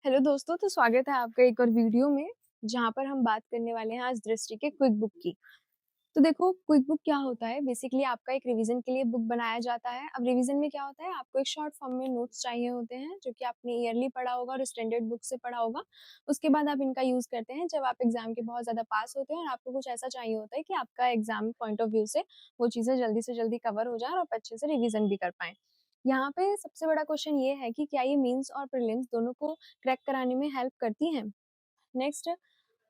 Hello दोस्तों, तो स्वागत है आपका एक और वीडियो में, जहाँ पर हम बात करने वाले हैं आज दृष्टि के क्विक बुक की। तो देखो, क्विक बुक क्या होता है? बेसिकली आपका एक रिवीजन के लिए बुक बनाया जाता है। अब रिवीजन में क्या होता है, आपको एक शॉर्ट फॉर्म में नोट्स चाहिए होते हैं, जो कि आपने ईयरली पढ़ा होगा और स्टैंडर्ड बुक से पढ़ा होगा। उसके बाद आप इनका यूज़ करते हैं जब आप एग्ज़ाम के बहुत ज़्यादा पास होते हैं और आपको कुछ ऐसा चाहिए होता है कि आपका एग्ज़ाम पॉइंट ऑफ व्यू से वो चीज़ें जल्दी से जल्दी कवर हो जाएँ और आप अच्छे से रिवीजन भी कर पाएँ। यहाँ पे सबसे बड़ा क्वेश्चन ये है कि क्या ये मेंस और प्रीलिम्स दोनों को क्रैक कराने में हेल्प करती हैं? नेक्स्ट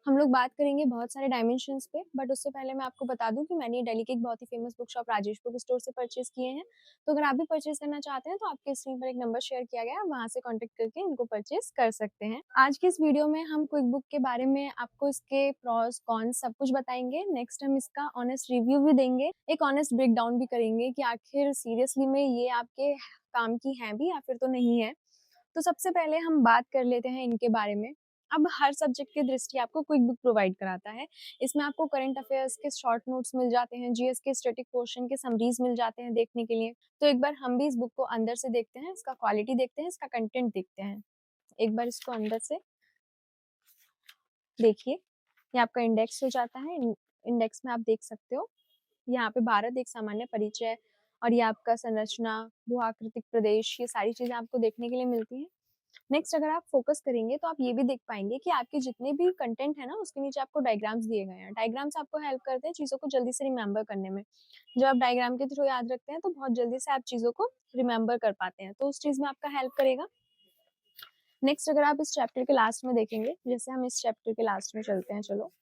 हम लोग बात करेंगे बहुत सारे डायमेंशंस पे, बट उससे पहले मैं आपको बता दूं कि मैंने दिल्ली के एक बहुत ही famous book shop Rajesh book store से परचेज किए हैं। तो अगर आप भी परचेज करना चाहते हैं तो आपके स्क्रीन पर एक नंबर शेयर किया गया है, वहां से कांटेक्ट करके इनको परचेज कर सकते हैं। आज की इस वीडियो में हम क्विक बुक के बारे में आपको इसके प्रॉस कॉन्स सब कुछ बताएंगे। नेक्स्ट हम इसका ऑनेस्ट रिव्यू भी देंगे, एक ऑनेस्ट ब्रेक डाउन भी करेंगे कि आखिर सीरियसली में ये आपके काम की है भी या फिर तो नहीं है। तो सबसे पहले हम बात कर लेते हैं इनके बारे में। अब हर सब्जेक्ट की दृष्टि आपको क्विक बुक प्रोवाइड कराता है। इसमें आपको करंट अफेयर्स के शॉर्ट नोट्स मिल जाते हैं, जीएस के स्टैटिक पोर्शन के समरीज मिल जाते हैं देखने के लिए। तो एक बार हम भी इस बुक को अंदर से देखते हैं, इसका क्वालिटी देखते हैं, इसका कंटेंट देखते हैं। एक बार इसको अंदर से देखिए, ये आपका इंडेक्स हो जाता है। इंडेक्स में आप देख सकते हो, यहाँ पे भारत एक सामान्य परिचय और ये आपका संरचना, भू आकृतिक प्रदेश, ये सारी चीजें आपको देखने के लिए मिलती हैं। नेक्स्ट अगर आप फोकस करेंगे तो आप ये भी देख पाएंगे कि आपके जितने भी कंटेंट है ना, उसके नीचे आपको डायग्राम्स दिए गए हैं। डायग्राम्स आपको हेल्प करते हैं चीज़ों को जल्दी से रिमेंबर करने में। जब आप डायग्राम के थ्रू याद रखते हैं तो बहुत जल्दी से आप चीज़ों को रिमेंबर कर पाते हैं, तो उस चीज़ में आपका हेल्प करेगा। नेक्स्ट अगर आप इस चैप्टर के लास्ट में देखेंगे, जैसे हम इस चैप्टर के लास्ट में चलते हैं, चलो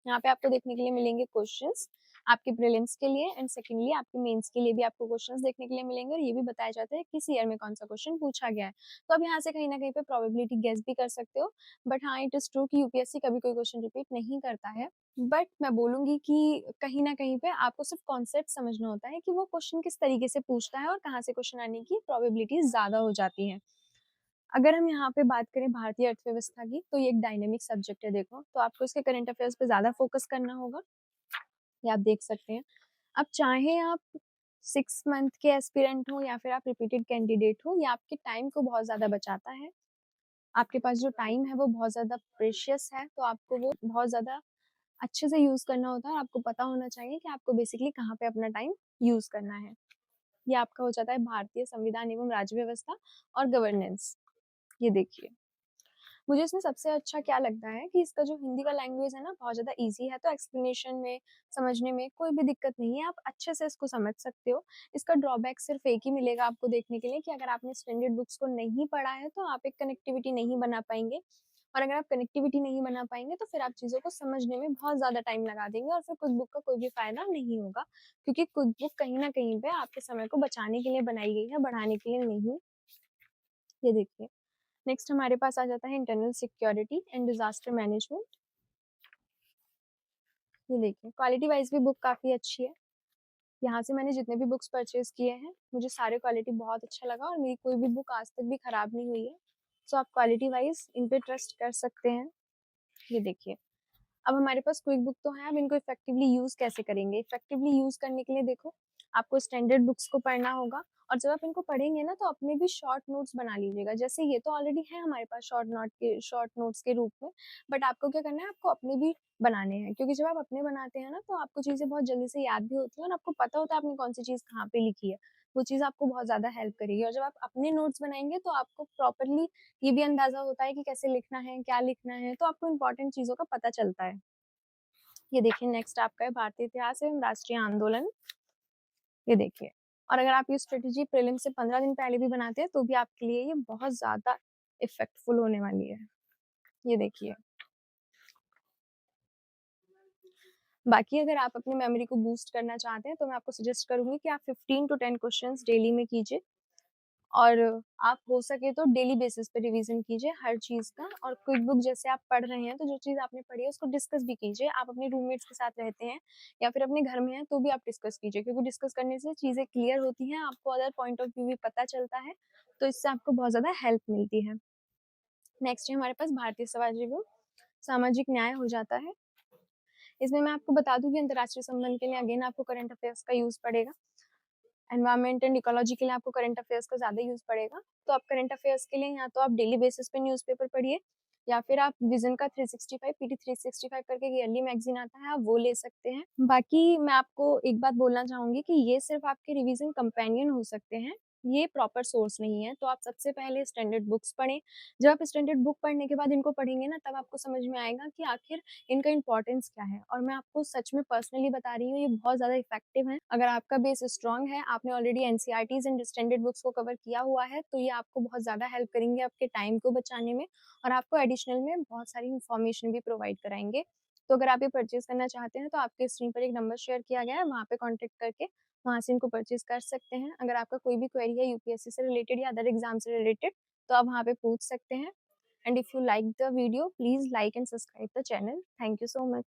यहाँ पे आपको देखने के लिए मिलेंगे क्वेश्चंस आपके प्रीलिम्स के लिए एंड सेकेंडली आपके मेंस के लिए भी आपको क्वेश्चंस देखने के लिए मिलेंगे और ये भी बताया जाता है किस ईयर में कौन सा क्वेश्चन पूछा गया है। तो अब यहाँ से कहीं ना कहीं पे प्रोबेबिलिटी गेस भी कर सकते हो। बट हाँ, इट इज ट्रू कि यूपीएससी कभी कोई क्वेश्चन रिपीट नहीं करता है। बट मैं बोलूंगी कि कहीं ना कहीं पे आपको सिर्फ कॉन्सेप्ट समझना होता है कि वो क्वेश्चन किस तरीके से पूछता है और कहाँ से क्वेश्चन आने की प्रोबेबिलिटी ज्यादा हो जाती है। अगर हम यहाँ पे बात करें भारतीय अर्थव्यवस्था की, तो ये एक डायनेमिक सब्जेक्ट है। देखो, तो आपको इसके करंट अफेयर्स पे ज्यादा फोकस करना होगा, ये आप देख सकते हैं। अब चाहे आप 6 मंथ के एस्पिरेंट हो या फिर आप रिपीटेड कैंडिडेट हो, ये आपके टाइम को बहुत ज्यादा बचाता है। आपके पास जो टाइम है वो बहुत ज्यादा प्रेशियस है, तो आपको वो बहुत ज्यादा अच्छे से यूज करना होता है। आपको पता होना चाहिए कि आपको बेसिकली कहाँ पे अपना टाइम यूज करना है। ये आपका हो जाता है भारतीय संविधान एवं राज्य व्यवस्था और गवर्नेंस। ये देखिए, मुझे इसमें सबसे अच्छा क्या लगता है कि इसका जो हिंदी का लैंग्वेज है ना, बहुत ज़्यादा ईज़ी है, तो एक्सप्लेनेशन में, समझने में कोई भी दिक्कत नहीं है, आप अच्छे से इसको समझ सकते हो। इसका ड्रॉबैक सिर्फ एक ही मिलेगा आपको देखने के लिए कि अगर आपने स्टैंडर्ड बुक्स को नहीं पढ़ा है, तो आप एक कनेक्टिविटी नहीं बना पाएँगे और अगर आप कनेक्टिविटी नहीं बना पाएँगे, तो फिर आप चीज़ों को समझने में बहुत ज़्यादा टाइम लगा देंगे और फिर क्विक बुक का कोई भी फ़ायदा नहीं होगा, क्योंकि क्विक बुक कहीं न कहीं पे आपके समय को बचाने के लिए बनाई गई है, बढ़ाने के लिए नहीं। ये देखिए। नेक्स्ट हमारे पास आ जाता है internal security and disaster management. ये देखिए, क्वालिटी वाइज भी बुक काफ़ी अच्छी है। यहाँ से मैंने जितने भी बुक्स परचेज किए हैं, मुझे सारे क्वालिटी बहुत अच्छा लगा और मेरी कोई भी बुक आज तक भी खराब नहीं हुई है। सो आप क्वालिटी वाइज इन पे ट्रस्ट कर सकते हैं। ये देखिए, अब हमारे पास क्विक बुक तो है, अब इनको इफेक्टिवली यूज कैसे करेंगे? इफेक्टिवली यूज करने के लिए देखो, आपको स्टैंडर्ड बुक्स को पढ़ना होगा और जब आप इनको पढ़ेंगे ना, तो अपने भी शॉर्ट नोट्स बना लीजिएगा। जैसे ये तो ऑलरेडी है हमारे पास शॉर्ट नोट्स के रूप में, बट आपको क्या करना है, आपको अपने भी बनाने हैं, क्योंकि जब आप अपने बनाते हैं ना, तो आपको चीजें बहुत जल्दी से याद भी होती हैं और आपको पता होता है आपने कौन सी चीज कहाँ पे लिखी है। वो चीज आपको बहुत ज्यादा हेल्प करेगी और जब आप अपने नोट्स बनाएंगे तो आपको प्रॉपरली ये भी अंदाजा होता है कि कैसे लिखना है, क्या लिखना है, तो आपको इंपॉर्टेंट चीजों का पता चलता है। ये देखिए, नेक्स्ट आपका है भारतीय इतिहास एवं राष्ट्रीय आंदोलन। ये देखिए, और अगर आप ये स्ट्रेटेजी प्रीलिम से 15 दिन पहले भी बनाते हैं तो भी आपके लिए ये बहुत ज्यादा इफेक्टफुल होने वाली है। ये देखिए, बाकी अगर आप अपनी मेमोरी को बूस्ट करना चाहते हैं तो मैं आपको सजेस्ट करूंगी कि आप 15 टू 10 क्वेश्चंस डेली में कीजिए और आप हो सके तो डेली बेसिस पे रिवीजन कीजिए हर चीज़ का। और क्विक बुक जैसे आप पढ़ रहे हैं, तो जो चीज़ आपने पढ़ी है उसको डिस्कस भी कीजिए। आप अपने रूममेट्स के साथ रहते हैं या फिर अपने घर में हैं, तो भी आप डिस्कस कीजिए, क्योंकि डिस्कस करने से चीज़ें क्लियर होती हैं, आपको अदर पॉइंट ऑफ व्यू भी पता चलता है, तो इससे आपको बहुत ज़्यादा हेल्प मिलती है। नेक्स्ट है हमारे पास भारतीय समाज एवं सामाजिक न्याय हो जाता है। इसमें मैं आपको बता दूं कि अंतर्राष्ट्रीय संबंध के लिए अगेन आपको करंट अफेयर्स का यूज़ पड़ेगा। एनवायरनमेंट एंड इकोलॉजी के लिए आपको करंट अफेयर्स का ज़्यादा यूज़ पड़ेगा। तो आप करंट अफेयर्स के लिए या तो आप डेली बेसिस पे न्यूज़पेपर पढ़िए या फिर आप विज़न का 365 पीटी 365 करके ईयरली मैगज़ीन आता है, आप वो ले सकते हैं। बाकी मैं आपको एक बात बोलना चाहूँगी कि ये सिर्फ़ आपके रिवीजन कंपेनियन हो सकते हैं, ये प्रॉपर सोर्स नहीं है। तो आप सबसे पहले स्टैंडर्ड बुक्स पढ़ें। जब आप स्टैंडर्ड बुक पढ़ने के बाद इनको पढ़ेंगे ना, तब आपको समझ में आएगा कि आखिर इनका इम्पोर्टेंस क्या है। और मैं आपको सच में पर्सनली बता रही हूँ, ये बहुत ज़्यादा इफ़ेक्टिव है। अगर आपका बेस स्ट्रॉन्ग है, आपने already NCERTs and standard books को कवर किया हुआ है, तो ये आपको बहुत ज़्यादा हेल्प करेंगे आपके टाइम को बचाने में और आपको एडिशनल में बहुत सारी इन्फॉर्मेशन भी प्रोवाइड कराएँगे। तो अगर आप ये परचेज़ करना चाहते हैं, तो आपके स्क्रीन पर एक नंबर शेयर किया गया है, वहाँ पे कॉन्टैक्ट करके वहाँ से इनको परचेज़ कर सकते हैं। अगर आपका कोई भी क्वेरी है यूपीएससी से रिलेटेड या अदर एग्ज़ाम से रिलेटेड, तो आप वहाँ पे पूछ सकते हैं। And if you like the video, please like and subscribe the channel. Thank you so much.